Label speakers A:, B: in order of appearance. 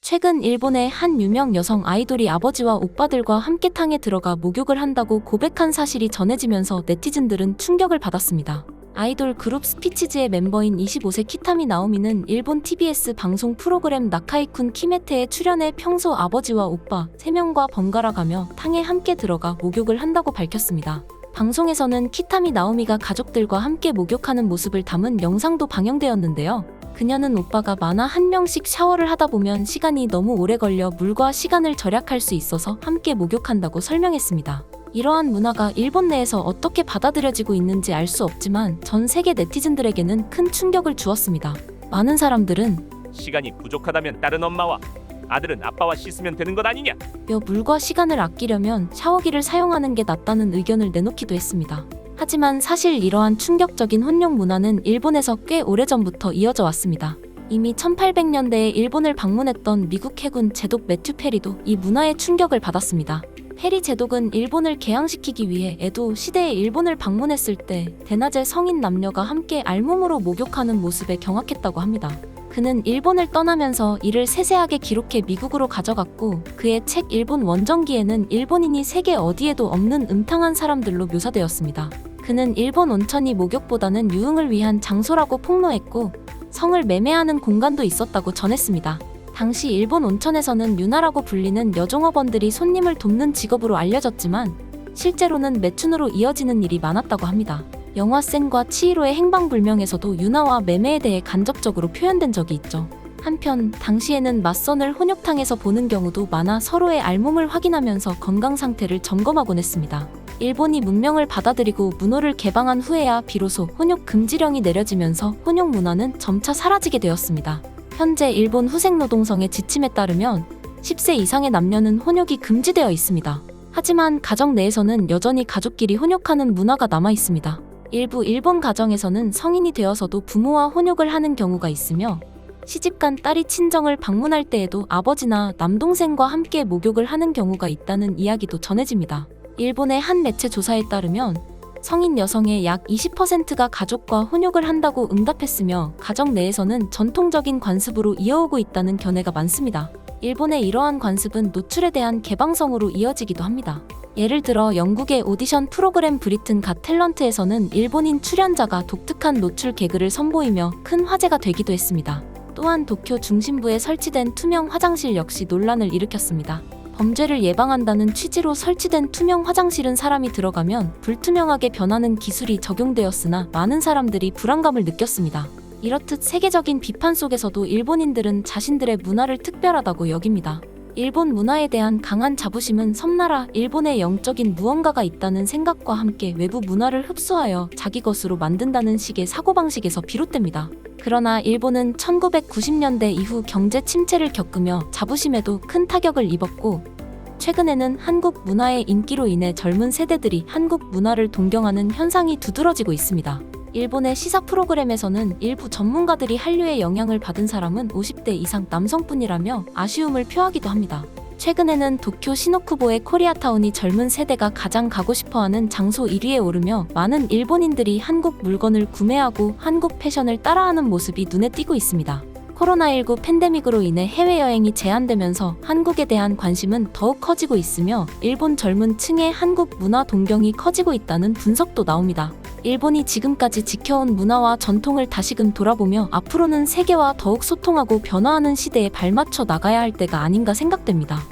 A: 최근 일본의 한 유명 여성 아이돌이 아버지와 오빠들과 함께 탕에 들어가 목욕을 한다고 고백한 사실이 전해지면서 네티즌들은 충격을 받았습니다. 아이돌 그룹 스피치즈의 멤버인 25세 키타미 나오미는 일본 TBS 방송 프로그램 나카이쿤 키메테에 출연해 평소 아버지와 오빠 3명과 번갈아 가며 탕에 함께 들어가 목욕을 한다고 밝혔습니다. 방송에서는 키타미 나오미가 가족들과 함께 목욕하는 모습을 담은 영상도 방영되었는데요. 그녀는 오빠가 만화 한 명씩 샤워를 하다 보면 시간이 너무 오래 걸려 물과 시간을 절약할 수 있어서 함께 목욕한다고 설명했습니다. 이러한 문화가 일본 내에서 어떻게 받아들여지고 있는지 알 수 없지만 전 세계 네티즌들에게는 큰 충격을 주었습니다. 많은 사람들은
B: 시간이 부족하다면 다른 엄마와 아들은 아빠와 씻으면 되는 것 아니냐?
A: 물과 시간을 아끼려면 샤워기를 사용하는 게 낫다는 의견을 내놓기도 했습니다. 하지만 사실 이러한 충격적인 혼용 문화는 일본에서 꽤 오래전부터 이어져 왔습니다. 이미 1800년대에 일본을 방문했던 미국 해군 제독 매튜 페리도 이 문화에 충격을 받았습니다. 페리 제독은 일본을 개항시키기 위해 에도 시대에 일본을 방문했을 때 대낮에 성인 남녀가 함께 알몸으로 목욕하는 모습에 경악했다고 합니다. 그는 일본을 떠나면서 이를 세세하게 기록해 미국으로 가져갔고 그의 책 일본 원정기에는 일본인이 세계 어디에도 없는 음탕한 사람들로 묘사되었습니다. 그는 일본 온천이 목욕보다는 유흥을 위한 장소라고 폭로했고 성을 매매하는 공간도 있었다고 전했습니다. 당시 일본 온천에서는 유나라고 불리는 여종업원들이 손님을 돕는 직업으로 알려졌지만 실제로는 매춘으로 이어지는 일이 많았다고 합니다. 영화 센과 치히로의 행방불명에서도 유나와 매매에 대해 간접적으로 표현된 적이 있죠. 한편 당시에는 맞선을 혼욕탕에서 보는 경우도 많아 서로의 알몸을 확인하면서 건강 상태를 점검하곤 했습니다. 일본이 문명을 받아들이고 문호를 개방한 후에야 비로소 혼욕 금지령이 내려지면서 혼욕 문화는 점차 사라지게 되었습니다. 현재 일본 후생노동성의 지침에 따르면 10세 이상의 남녀는 혼욕이 금지되어 있습니다. 하지만 가정 내에서는 여전히 가족끼리 혼욕하는 문화가 남아 있습니다. 일부 일본 가정에서는 성인이 되어서도 부모와 혼욕을 하는 경우가 있으며 시집간 딸이 친정을 방문할 때에도 아버지나 남동생과 함께 목욕을 하는 경우가 있다는 이야기도 전해집니다. 일본의 한 매체 조사에 따르면 성인 여성의 약 20%가 가족과 혼욕을 한다고 응답했으며 가정 내에서는 전통적인 관습으로 이어오고 있다는 견해가 많습니다. 일본의 이러한 관습은 노출에 대한 개방성으로 이어지기도 합니다. 예를 들어 영국의 오디션 프로그램 브리튼 갓 탤런트에서는 일본인 출연자가 독특한 노출 개그를 선보이며 큰 화제가 되기도 했습니다. 또한 도쿄 중심부에 설치된 투명 화장실 역시 논란을 일으켰습니다. 범죄를 예방한다는 취지로 설치된 투명 화장실은 사람이 들어가면 불투명하게 변하는 기술이 적용되었으나 많은 사람들이 불안감을 느꼈습니다. 이렇듯 세계적인 비판 속에서도 일본인들은 자신들의 문화를 특별하다고 여깁니다. 일본 문화에 대한 강한 자부심은 섬나라 일본의 영적인 무언가가 있다는 생각과 함께 외부 문화를 흡수하여 자기 것으로 만든다는 식의 사고방식에서 비롯됩니다. 그러나 일본은 1990년대 이후 경제 침체를 겪으며 자부심에도 큰 타격을 입었고 최근에는 한국 문화의 인기로 인해 젊은 세대들이 한국 문화를 동경하는 현상이 두드러지고 있습니다. 일본의 시사 프로그램에서는 일부 전문가들이 한류의 영향을 받은 사람은 50대 이상 남성뿐이라며 아쉬움을 표하기도 합니다. 최근에는 도쿄 시노쿠보의 코리아타운이 젊은 세대가 가장 가고 싶어하는 장소 1위에 오르며 많은 일본인들이 한국 물건을 구매하고 한국 패션을 따라하는 모습이 눈에 띄고 있습니다. 코로나19 팬데믹으로 인해 해외여행이 제한되면서 한국에 대한 관심은 더욱 커지고 있으며 일본 젊은 층의 한국 문화 동경이 커지고 있다는 분석도 나옵니다. 일본이 지금까지 지켜온 문화와 전통을 다시금 돌아보며 앞으로는 세계와 더욱 소통하고 변화하는 시대에 발맞춰 나가야 할 때가 아닌가 생각됩니다.